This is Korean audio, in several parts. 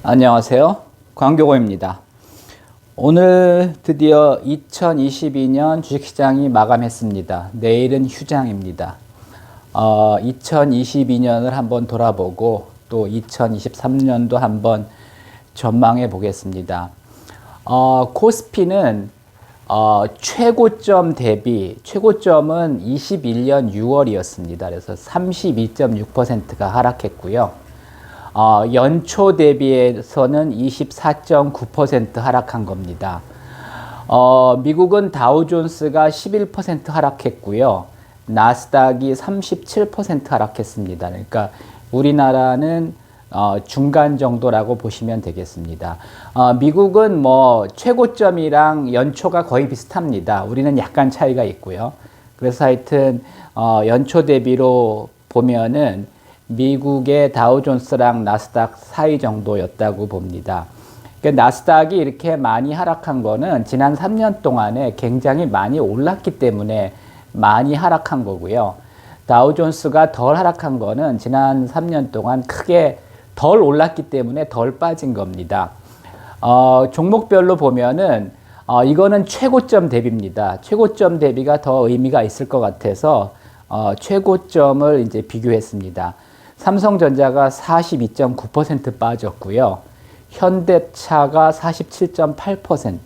안녕하세요. 광교고입니다. 오늘 드디어 2022년 주식시장이 마감했습니다. 내일은 휴장입니다. 2022년을 한번 돌아보고 또 2023년도 한번 전망해 보겠습니다. 코스피는 최고점 대비, 최고점은 21년 6월이었습니다. 그래서 32.6%가 하락했고요. 연초 대비해서는 24.9% 하락한 겁니다. 미국은 다우존스가 11% 하락했고요. 나스닥이 37% 하락했습니다. 그러니까 우리나라는 중간 정도라고 보시면 되겠습니다. 미국은 뭐 최고점이랑 연초가 거의 비슷합니다. 우리는 약간 차이가 있고요. 그래서 하여튼 연초 대비로 보면은 미국의 다우존스랑 나스닥 사이 정도였다고 봅니다. 그러니까 나스닥이 이렇게 많이 하락한 거는 지난 3년 동안에 굉장히 많이 올랐기 때문에 많이 하락한 거고요. 다우존스가 덜 하락한 거는 지난 3년 동안 크게 덜 올랐기 때문에 덜 빠진 겁니다. 종목별로 보면은 이거는 최고점 대비입니다. 최고점 대비가 더 의미가 있을 것 같아서 최고점을 이제 비교했습니다. 삼성전자가 42.9% 빠졌고요. 현대차가 47.8%,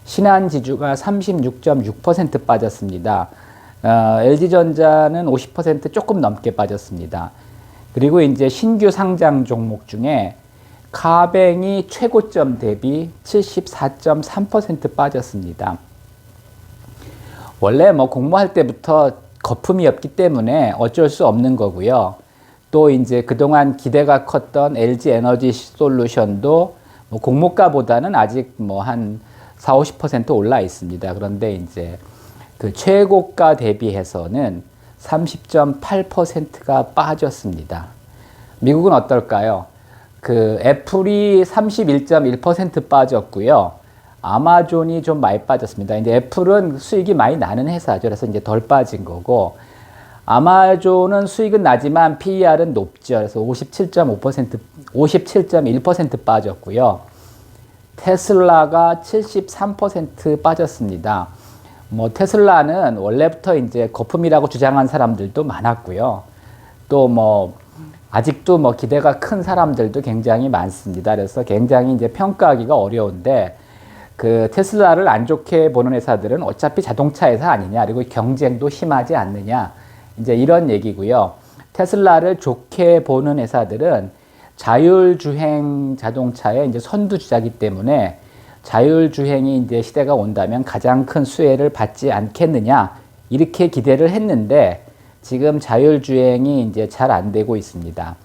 신한지주가 36.6% 빠졌습니다. LG전자는 50% 조금 넘게 빠졌습니다. 그리고 이제 신규 상장 종목 중에 카뱅이 최고점 대비 74.3% 빠졌습니다. 원래 뭐 공모할 때부터 거품이 없기 때문에 어쩔 수 없는 거고요. 또 이제 그동안 기대가 컸던 LG 에너지 솔루션도 뭐 공모가보다는 아직 뭐 한 40~50% 올라 있습니다. 그런데 이제 그 최고가 대비해서는 30.8%가 빠졌습니다. 미국은 어떨까요? 그 애플이 31.1% 빠졌고요. 아마존이 좀 많이 빠졌습니다. 이제 애플은 수익이 많이 나는 회사죠. 그래서 이제 덜 빠진 거고, 아마존은 수익은 나지만 PER은 높죠. 그래서 57.5%, 57.1% 빠졌고요. 테슬라가 73% 빠졌습니다. 뭐 테슬라는 원래부터 이제 거품이라고 주장한 사람들도 많았고요. 또 뭐 아직도 뭐 기대가 큰 사람들도 굉장히 많습니다. 그래서 굉장히 이제 평가하기가 어려운데, 그 테슬라를 안 좋게 보는 회사들은 어차피 자동차 회사 아니냐, 그리고 경쟁도 심하지 않느냐, 이제 이런 얘기고요. 테슬라를 좋게 보는 회사들은 자율주행 자동차의 이제 선두주자이기 때문에 자율주행이 이제 시대가 온다면 가장 큰 수혜를 받지 않겠느냐, 이렇게 기대를 했는데 지금 자율주행이 이제 잘 안 되고 있습니다.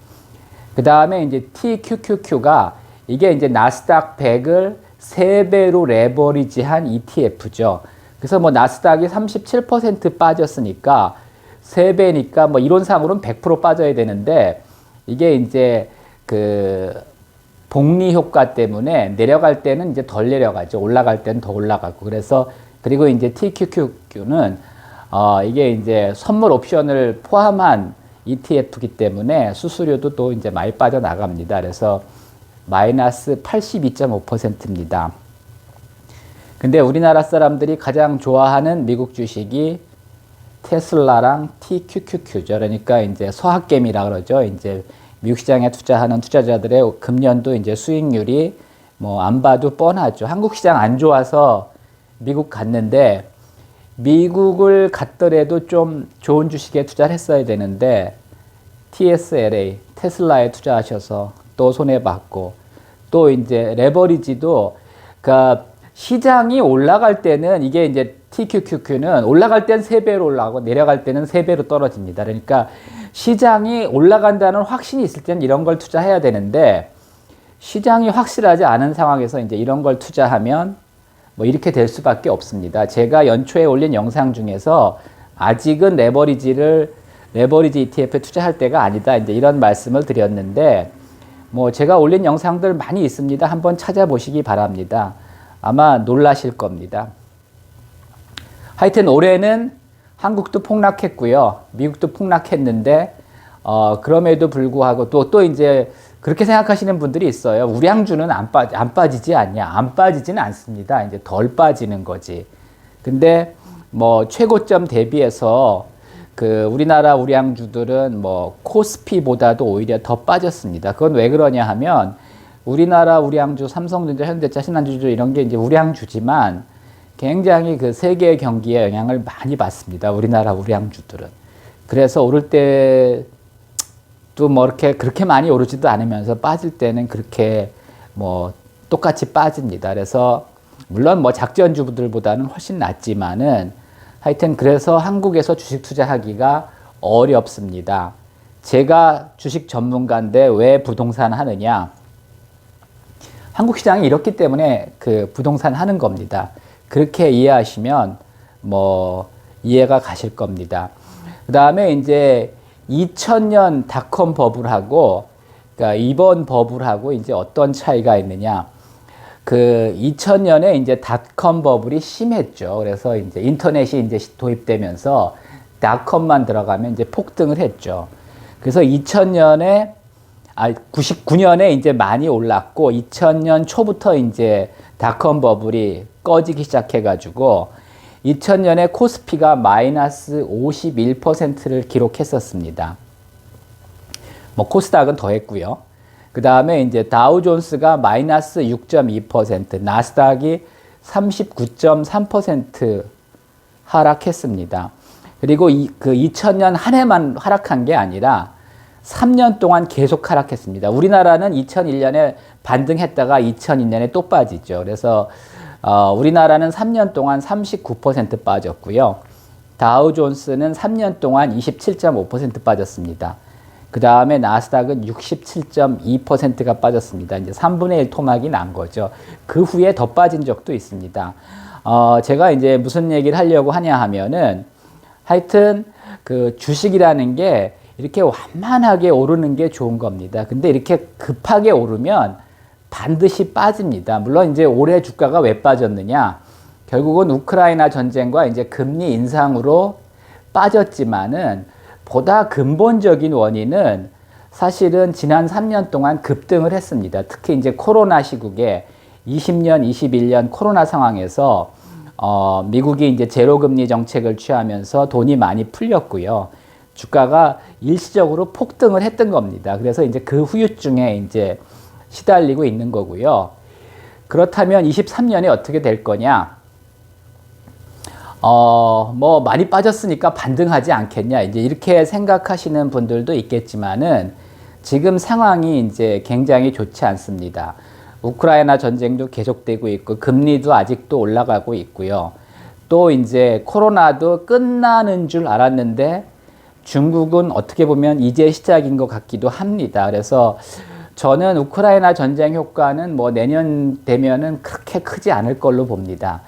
그 다음에 이제 TQQQ가 이게 이제 나스닥 100을 3배로 레버리지한 ETF죠. 그래서 뭐 나스닥이 37% 빠졌으니까 3배니까 뭐 이론상으로는 100% 빠져야 되는데, 이게 이제 그 복리 효과 때문에 내려갈 때는 이제 덜 내려가죠. 올라갈 때는 더 올라가고. 그래서 그리고 이제 TQQQ는 이게 이제 선물 옵션을 포함한 ETF이기 때문에 수수료도 또 이제 많이 빠져나갑니다. 그래서 마이너스 82.5%입니다. 근데 우리나라 사람들이 가장 좋아하는 미국 주식이 테슬라랑 TQQQ죠. 그러니까 이제 서학개미라 그러죠. 이제 미국 시장에 투자하는 투자자들의 금년도 이제 수익률이 뭐 안 봐도 뻔하죠. 한국 시장 안 좋아서 미국 갔는데, 미국을 갔더라도 좀 좋은 주식에 투자를 했어야 되는데 TSLA, 테슬라에 투자하셔서 또 손해봤고, 또 이제 레버리지도 그러니까 시장이 올라갈 때는 이게 이제 TQQQ는 올라갈 땐 3배로 올라가고 내려갈 때는 3배로 떨어집니다. 그러니까 시장이 올라간다는 확신이 있을 때는 이런 걸 투자해야 되는데, 시장이 확실하지 않은 상황에서 이제 이런 걸 투자하면 뭐 이렇게 될 수밖에 없습니다. 제가 연초에 올린 영상 중에서 아직은 레버리지 ETF에 투자할 때가 아니다, 이제 이런 말씀을 드렸는데, 뭐 제가 올린 영상들 많이 있습니다. 한번 찾아보시기 바랍니다. 아마 놀라실 겁니다. 하여튼 올해는 한국도 폭락했고요. 미국도 폭락했는데, 그럼에도 불구하고 또 이제 그렇게 생각하시는 분들이 있어요. 우량주는 안 빠지지 않냐? 안 빠지지는 않습니다. 이제 덜 빠지는 거지. 근데 뭐 최고점 대비해서 그 우리나라 우량주들은 뭐 코스피보다도 오히려 더 빠졌습니다. 그건 왜 그러냐 하면 우리나라 우량주, 삼성전자, 현대차, 신한주주 이런 게 이제 우량주지만 굉장히 그 세계 경기에 영향을 많이 받습니다. 우리나라 우량주들은. 그래서 오를 때 또 뭐 이렇게 그렇게 많이 오르지도 않으면서 빠질 때는 그렇게 뭐 똑같이 빠집니다. 그래서 물론 뭐 작전주들보다는 훨씬 낫지만은 하여튼 그래서 한국에서 주식 투자하기가 어렵습니다. 제가 주식 전문가인데 왜 부동산 하느냐? 한국 시장이 이렇기 때문에 그 부동산 하는 겁니다. 그렇게 이해하시면 뭐 이해가 가실 겁니다. 그 다음에 이제 2000년 닷컴 버블하고 그러니까 이번 버블하고 이제 어떤 차이가 있느냐? 그 2000년에 이제 닷컴 버블이 심했죠. 그래서 이제 인터넷이 이제 도입되면서 닷컴만 들어가면 이제 폭등을 했죠. 그래서 99년에 이제 많이 올랐고 2000년 초부터 이제 닷컴 버블이 꺼지기 시작해가지고 2000년에 코스피가 마이너스 51%를 기록했었습니다. 뭐 코스닥은 더 했고요. 그 다음에 이제 다우존스가 마이너스 6.2%, 나스닥이 39.3% 하락했습니다. 그리고 그 2000년 한 해만 하락한 게 아니라 3년 동안 계속 하락했습니다. 우리나라는 2001년에 반등했다가 2002년에 또 빠지죠. 그래서 우리나라는 3년 동안 39% 빠졌고요. 다우존스는 3년 동안 27.5% 빠졌습니다. 그 다음에 나스닥은 67.2%가 빠졌습니다. 이제 3분의 1 토막이 난 거죠. 그 후에 더 빠진 적도 있습니다. 제가 이제 무슨 얘기를 하려고 하냐 하면은 하여튼 그 주식이라는 게 이렇게 완만하게 오르는 게 좋은 겁니다. 근데 이렇게 급하게 오르면 반드시 빠집니다. 물론 이제 올해 주가가 왜 빠졌느냐? 결국은 우크라이나 전쟁과 이제 금리 인상으로 빠졌지만은 보다 근본적인 원인은 사실은 지난 3년 동안 급등을 했습니다. 특히 이제 코로나 시국에 20년, 21년 코로나 상황에서 미국이 이제 제로금리 정책을 취하면서 돈이 많이 풀렸고요. 주가가 일시적으로 폭등을 했던 겁니다. 그래서 이제 그 후유증에 이제 시달리고 있는 거고요. 그렇다면 23년에 어떻게 될 거냐? 뭐 많이 빠졌으니까 반등하지 않겠냐? 이제 이렇게 생각하시는 분들도 있겠지만은 지금 상황이 이제 굉장히 좋지 않습니다. 우크라이나 전쟁도 계속되고 있고 금리도 아직도 올라가고 있고요. 또 이제 코로나도 끝나는 줄 알았는데 중국은 어떻게 보면 이제 시작인 것 같기도 합니다. 그래서 저는 우크라이나 전쟁 효과는 뭐 내년 되면은 그렇게 크지 않을 걸로 봅니다.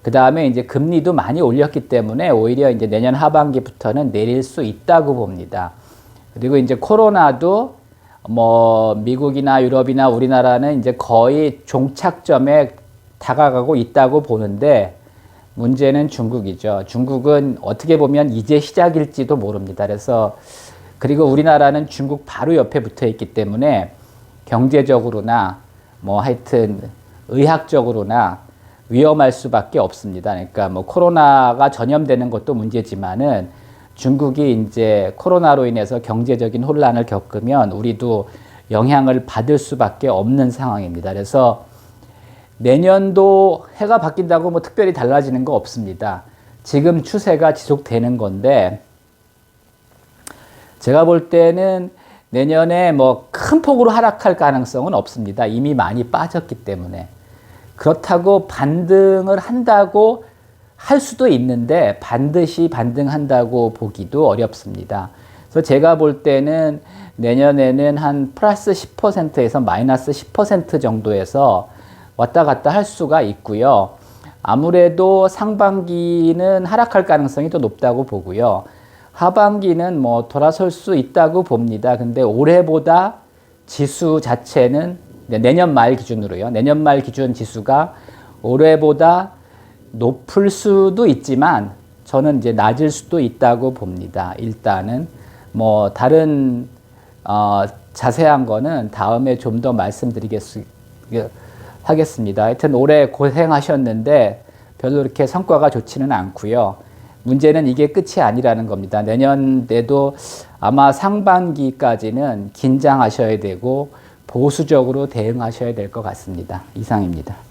그 다음에 이제 금리도 많이 올렸기 때문에 오히려 이제 내년 하반기부터는 내릴 수 있다고 봅니다. 그리고 이제 코로나도 뭐 미국이나 유럽이나 우리나라는 이제 거의 종착점에 다가가고 있다고 보는데 문제는 중국이죠. 중국은 어떻게 보면 이제 시작일지도 모릅니다. 그래서 그리고 우리나라는 중국 바로 옆에 붙어 있기 때문에 경제적으로나 뭐 하여튼 의학적으로나 위험할 수밖에 없습니다. 그러니까 뭐 코로나가 전염되는 것도 문제지만은 중국이 이제 코로나로 인해서 경제적인 혼란을 겪으면 우리도 영향을 받을 수밖에 없는 상황입니다. 그래서 내년도 해가 바뀐다고 뭐 특별히 달라지는 거 없습니다. 지금 추세가 지속되는 건데 제가 볼 때는 내년에 뭐 큰 폭으로 하락할 가능성은 없습니다. 이미 많이 빠졌기 때문에. 그렇다고 반등을 한다고 할 수도 있는데 반드시 반등한다고 보기도 어렵습니다. 그래서 제가 볼 때는 내년에는 한 플러스 10%에서 마이너스 10% 정도에서 왔다 갔다 할 수가 있고요. 아무래도 상반기는 하락할 가능성이 더 높다고 보고요. 하반기는 뭐 돌아설 수 있다고 봅니다. 근데 올해보다 지수 자체는 내년 말 기준으로요. 내년 말 기준 지수가 올해보다 높을 수도 있지만 저는 이제 낮을 수도 있다고 봅니다. 일단은 뭐 다른 자세한 거는 다음에 좀 더 하겠습니다. 하여튼 올해 고생하셨는데 별로 이렇게 성과가 좋지는 않고요. 문제는 이게 끝이 아니라는 겁니다. 내년에도 아마 상반기까지는 긴장하셔야 되고 보수적으로 대응하셔야 될 것 같습니다. 이상입니다.